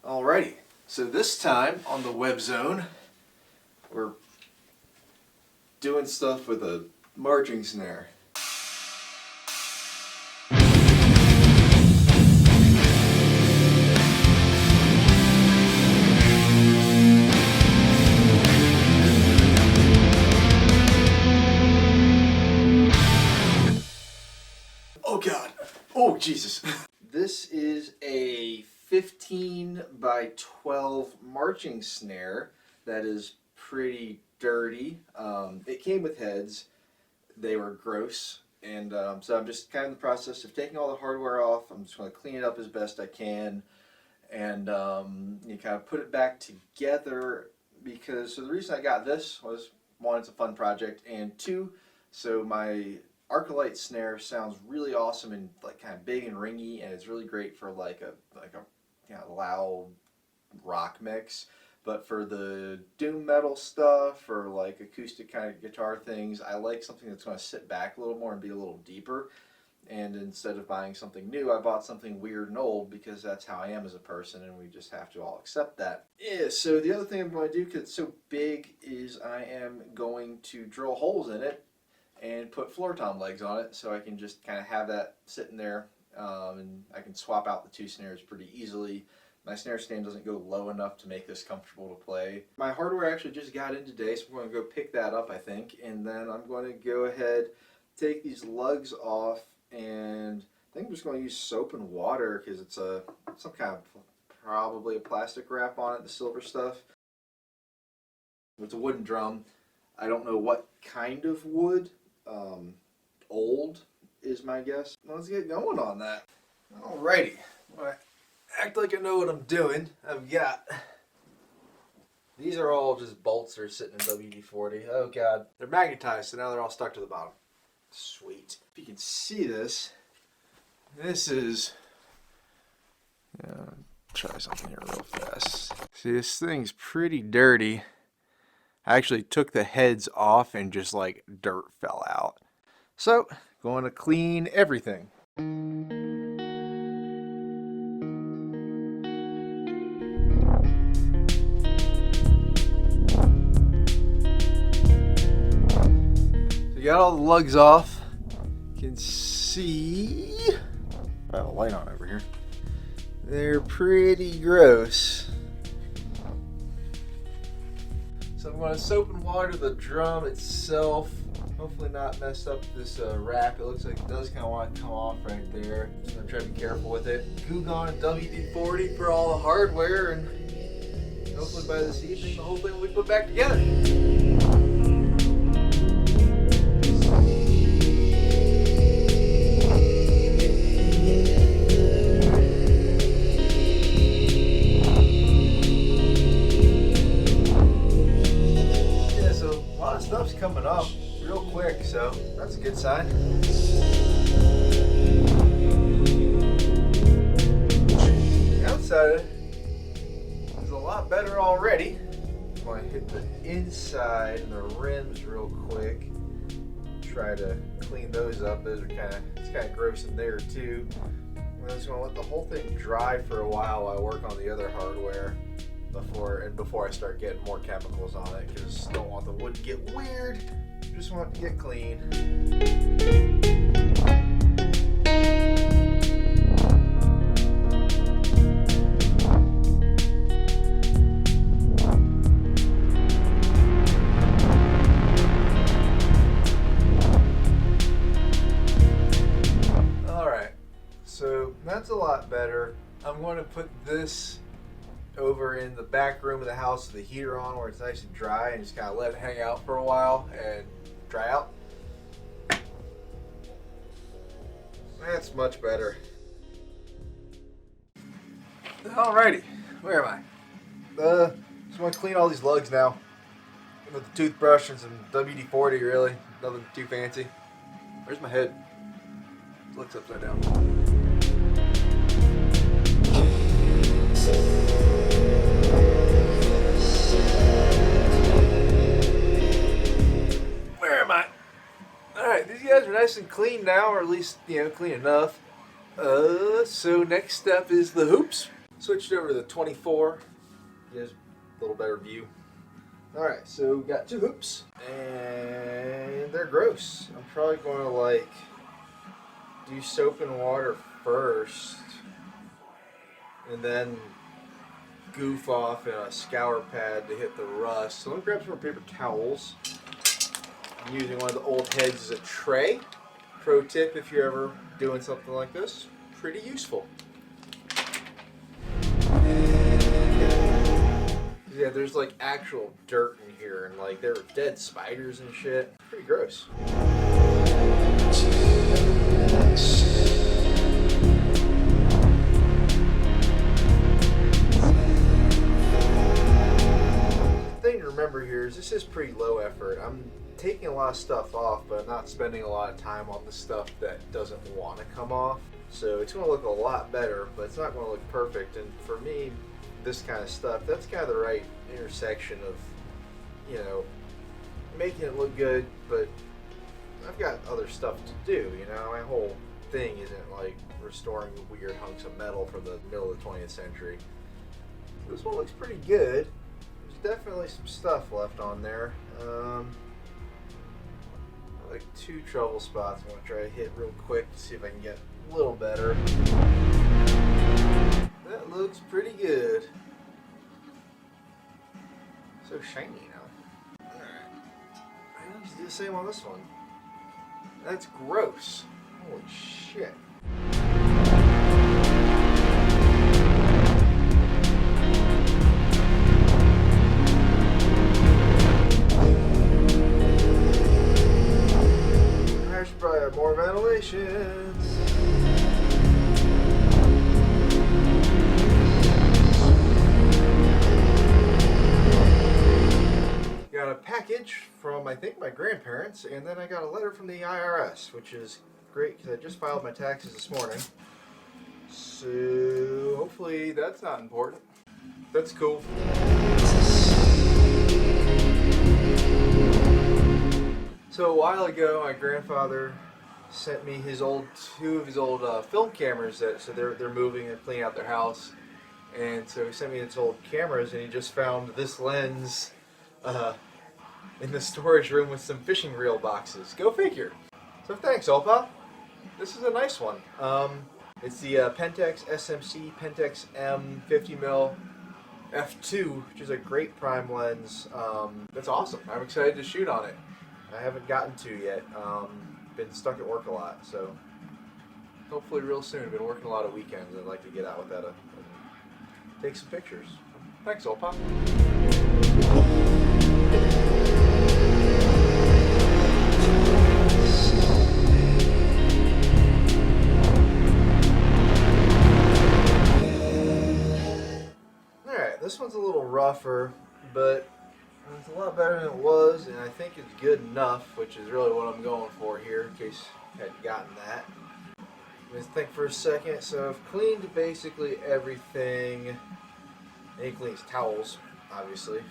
Alrighty, so this time on the Webzone, we're doing stuff with a marching snare. Oh God, oh Jesus. This is a 15 by 12 marching snare that is pretty dirty. It came with heads. They were gross, and so I'm just kind of in the process of taking all the hardware off. I'm just going to clean it up as best I can, and you kind of put it back together because so the reason I got this was one, it's a fun project, and two, so my Arclight snare sounds really awesome and like kind of big and ringy, and it's really great for like a you know, loud rock mix. But for the doom metal stuff or like acoustic kind of guitar things, I like something that's going to sit back a little more and be a little deeper. And instead of buying something new, I bought something weird and old because that's how I am as a person, and we just have to all accept that. Yeah, so the other thing I'm going to do, because it's so big, is I am going to drill holes in it and put floor tom legs on it so I can just kind of have that sitting there, and I can swap out the two snares pretty easily. My snare stand doesn't go low enough to make this comfortable to play. My hardware actually just got in today, so I'm going to go pick that up, I think, and then I'm going to go ahead, take these lugs off, and I think I'm just going to use soap and water because it's some kind of probably a plastic wrap on it, the silver stuff. It's a wooden drum. I don't know what kind of wood. Old is my guess. Let's get going on that. Alrighty. Well, I act like I know what I'm doing. I've got... These are all just bolts that are sitting in WD-40. Oh God. They're magnetized, so now they're all stuck to the bottom. Sweet. If you can see this, this is... try something here real fast. See, this thing's pretty dirty. I actually took the heads off and just like dirt fell out. So, going to clean everything. So you got all the lugs off. You can see, I have a light on over here. They're pretty gross. So I'm going to soap and water the drum itself. Hopefully not mess up this wrap. It looks like it does kind of want to come off right there. Just going to try to be careful with it. Goo Gone and WD-40 for all the hardware, and hopefully by this evening the whole thing will be put back together. Stuff's coming up real quick, so that's a good sign. The outside is a lot better already. I'm going to hit the inside and the rims real quick. Try to clean those up. Those are it's kind of gross in there too. I'm just going to let the whole thing dry for a while I work on the other hardware. Before I start getting more chemicals on it, because don't want the wood to get weird, just want it to get clean. Alright, so that's a lot better. I'm going to put this over in the back room of the house with the heater on where it's nice and dry, and just kind of let it hang out for a while and dry out. That's much better. Alrighty, where am I? Just want to clean all these lugs now with a toothbrush and some WD-40, really. Nothing too fancy. Where's my head? It looks upside down. Alright, these guys are nice and clean now, or at least, clean enough. So next step is the hoops. Switched over to the 24. Gives a little better view. Alright, so we got 2 hoops. And they're gross. I'm probably going to like do soap and water first. And then goof off in a scour pad to hit the rust. So let me grab some more paper towels. I'm using one of the old heads as a tray. Pro tip if you're ever doing something like this. Pretty useful. Yeah, there's like actual dirt in here and like there were dead spiders and shit. Pretty gross. The thing to remember here is this is pretty low effort. I'm taking a lot of stuff off, but I'm not spending a lot of time on the stuff that doesn't want to come off. So it's going to look a lot better, but it's not going to look perfect. And for me, this kind of stuff, that's kind of the right intersection of, you know, making it look good, but I've got other stuff to do, you know. My whole thing isn't like restoring weird hunks of metal from the middle of the 20th century. This one looks pretty good. There's definitely some stuff left on there. Like 2 trouble spots I'm going to try to hit real quick to see if I can get a little better. That looks pretty good. So shiny now. Alright. I need to do the same on this one. That's gross. Holy shit. I should probably have more ventilations. Got a package from, I think, my grandparents, and then I got a letter from the IRS, which is great because I just filed my taxes this morning. So hopefully that's not important. That's cool. So a while ago, my grandfather sent me his two of his old film cameras. So they're moving and cleaning out their house, and so he sent me his old cameras, and he just found this lens in the storage room with some fishing reel boxes. Go figure. So thanks, Opa. This is a nice one. It's the Pentax SMC Pentax M 50mm f2, which is a great prime lens. That's awesome. I'm excited to shoot on it. I haven't gotten to yet. Been stuck at work a lot, so hopefully real soon. I've been working a lot of weekends. I'd like to get out with that and take some pictures. Thanks, Opa. Alright, this one's a little rougher, but it's a lot better than it was, and I think it's good enough, which is really what I'm going for here, in case you hadn't gotten that. Let's think for a second. So I've cleaned basically everything. And he cleans towels, obviously.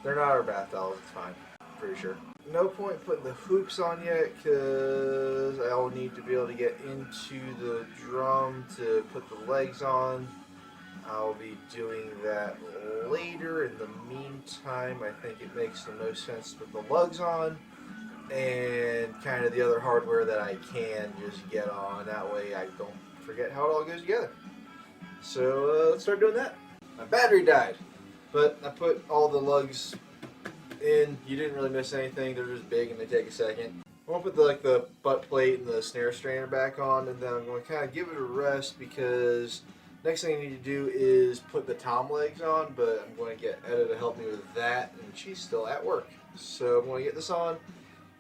They're not our bath towels, it's fine. Pretty sure. No point putting the hoops on yet, because I'll need to be able to get into the drum to put the legs on. I'll be doing that later. In the meantime, I think it makes the most sense to put the lugs on and kind of the other hardware that I can just get on. That way I don't forget how it all goes together. So let's start doing that. My battery died, but I put all the lugs in. You didn't really miss anything. They're just big and they take a second. I'm going to put the butt plate and the snare strainer back on, and then I'm going to kind of give it a rest, because next thing I need to do is put the tom legs on, but I'm going to get Etta to help me with that, and she's still at work. So I'm going to get this on,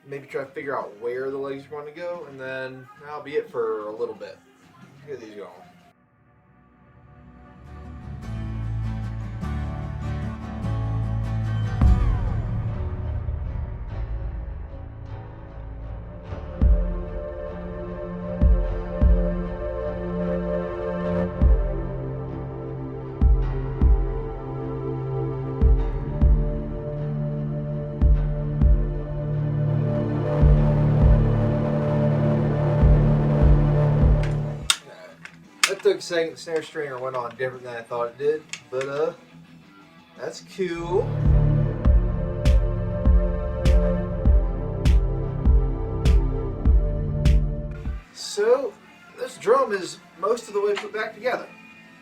maybe try to figure out where the legs are going to go, and then that'll be it for a little bit. Get these going. Took a second, the snare strainer went on different than I thought it did, but that's cool. So this drum is most of the way put back together,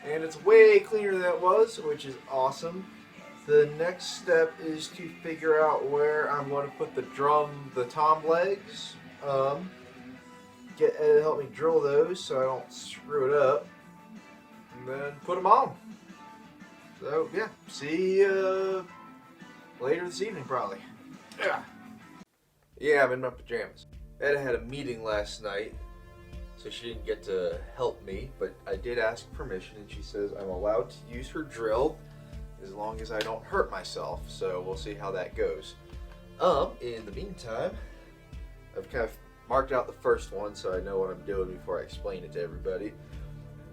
and it's way cleaner than it was, which is awesome. The next step is to figure out where I'm going to put the tom legs. Get Ed to help me drill those so I don't screw it up, and then put them on. So yeah, see you later this evening probably. Yeah, I'm in my pajamas. Ed had a meeting last night, so she didn't get to help me, but I did ask permission, and she says I'm allowed to use her drill as long as I don't hurt myself, so we'll see how that goes. In the meantime, I've kind of marked out the first one so I know what I'm doing before I explain it to everybody.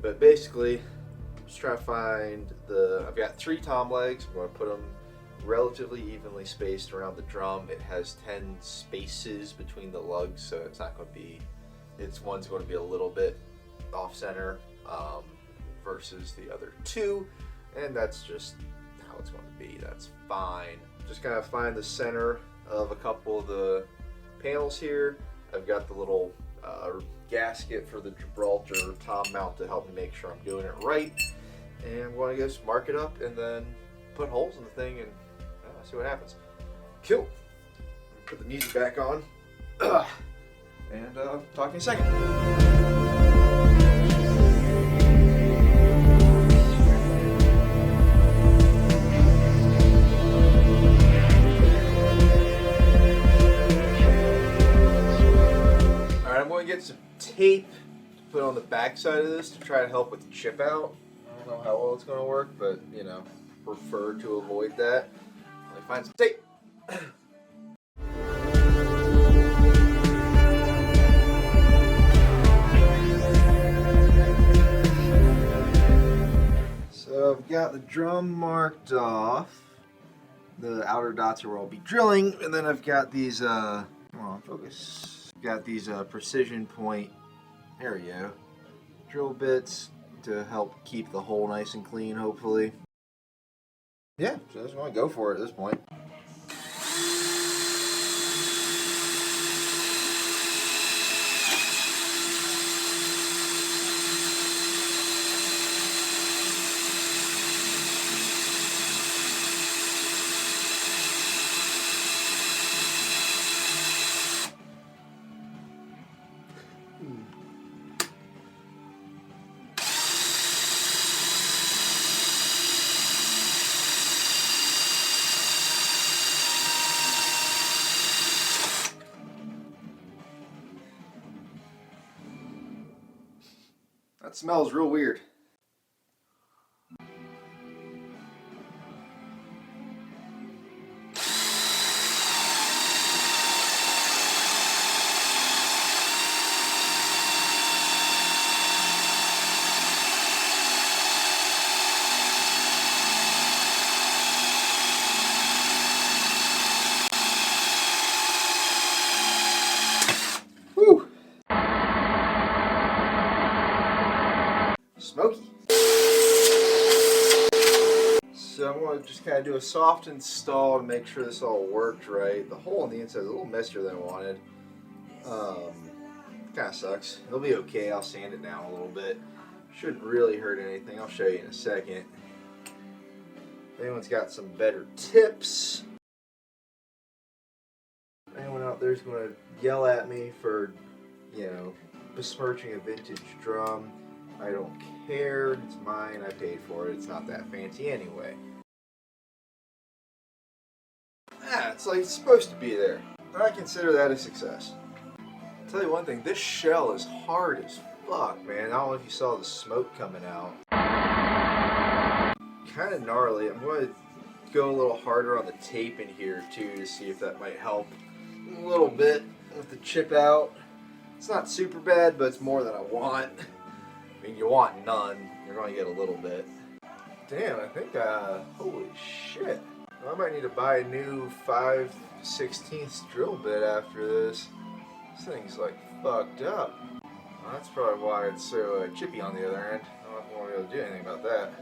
But basically, I'm just trying to find I've got 3 tom legs. I'm going to put them relatively evenly spaced around the drum. It has 10 spaces between the lugs, so it's not going to be, one's going to be a little bit off center versus the other 2, and that's just how it's going to be. That's fine. Just kind of find the center of a couple of the panels here. I've got the little gasket for the Gibraltar tom mount to help me make sure I'm doing it right. And I'm going to just mark it up and then put holes in the thing and see what happens. Cool. Put the music back on. And talk to you in a second. Get some tape to put on the back side of this to try to help with the chip out. I don't know how well it's going to work, but you know, prefer to avoid that. Let me find some tape. So I've got the drum marked off. The outer dots are where I'll be drilling, and then I've got these come on, focus. Got these precision point, there we go, drill bits to help keep the hole nice and clean, hopefully. Yeah, so I just want to go for it at this point. That smells real weird. Whew. Smoky. So I'm going to just kind of do a soft install to make sure this all worked right. The hole on the inside is a little messier than I wanted. Kind of sucks. It'll be okay. I'll sand it down a little bit. Shouldn't really hurt anything. I'll show you in a second. If anyone's got some better tips, anyone out there is going to yell at me for, you know, besmirching a vintage drum. I don't care. It's mine. I paid for it. It's not that fancy anyway. It's like it's supposed to be there. I consider that a success. I'll tell you one thing. This shell is hard as fuck, man. I don't know if you saw the smoke coming out. Kind of gnarly. I'm going to go a little harder on the tape in here too to see if that might help a little bit with the chip out. It's not super bad, but it's more than I want. I mean, you want none. You're going to get a little bit. Damn, I think, holy shit. I might need to buy a new 5/16 drill bit after this. This thing's like fucked up. Well, that's probably why it's so chippy on the other end. I don't know if we'll be able to do anything about that.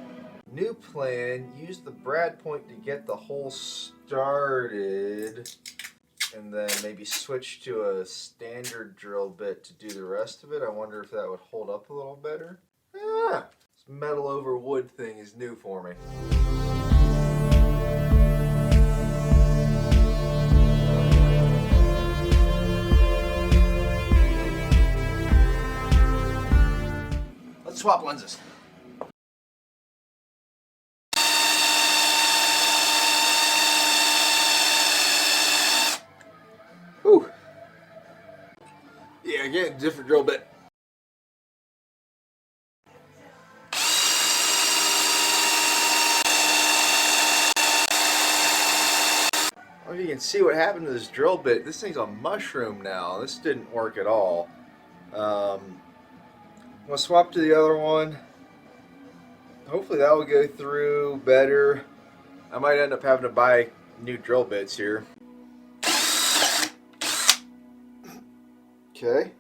New plan, use the brad point to get the hole started, and then maybe switch to a standard drill bit to do the rest of it. I wonder if that would hold up a little better. Ah, this metal over wood thing is new for me. Let's swap lenses. Whew. Yeah, again, different drill bit. Well, you can see what happened to this drill bit. This thing's a mushroom now. This didn't work at all. I'm going to swap to the other one. Hopefully that will go through better. I might end up having to buy new drill bits here. Okay.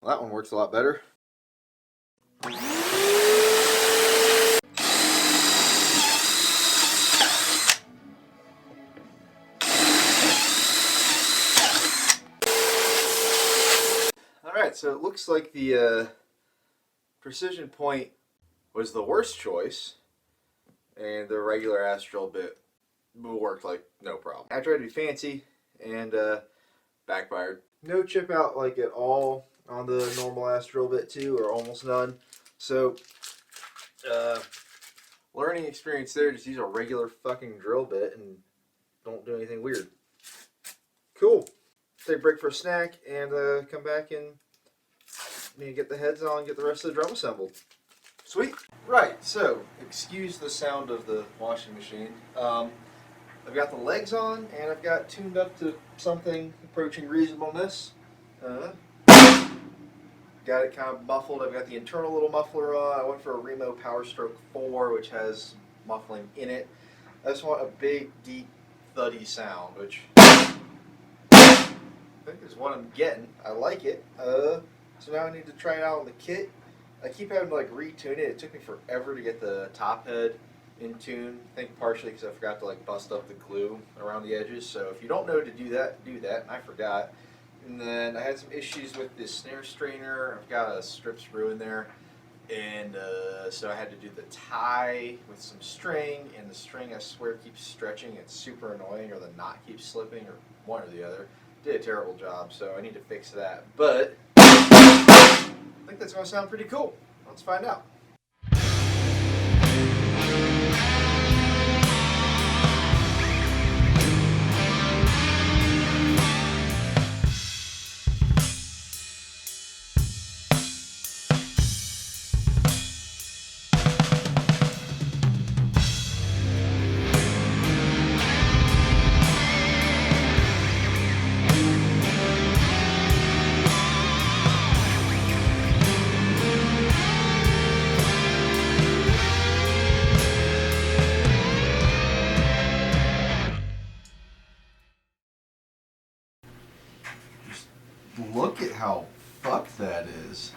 Well, that one works a lot better. Alright, so it looks like the precision point was the worst choice, and the regular ass drill bit worked like no problem. I tried to be fancy and backfired. No chip out like at all on the normal ass drill bit too, or almost none. So learning experience there, just use a regular fucking drill bit and don't do anything weird. Cool. Take a break for a snack and come back and get the heads on and get the rest of the drum assembled. Sweet. Right, so excuse the sound of the washing machine. I've got the legs on and I've got tuned up to something approaching reasonableness. Got it kind of muffled. I've got the internal little muffler on. I went for a Remo Power Stroke 4, which has muffling in it. I just want a big, deep, thuddy sound, which I think is what I'm getting. I like it. So now I need to try it out on the kit. I keep having to like retune it. It took me forever to get the top head in tune. I think partially because I forgot to like bust up the glue around the edges. So if you don't know to do that, do that. I forgot. And then I had some issues with this snare strainer. I've got a strip screw in there. And so I had to do the tie with some string. And the string, I swear, keeps stretching. It's super annoying. Or the knot keeps slipping. Or one or the other. Did a terrible job. So I need to fix that. But I think that's going to sound pretty cool. Let's find out.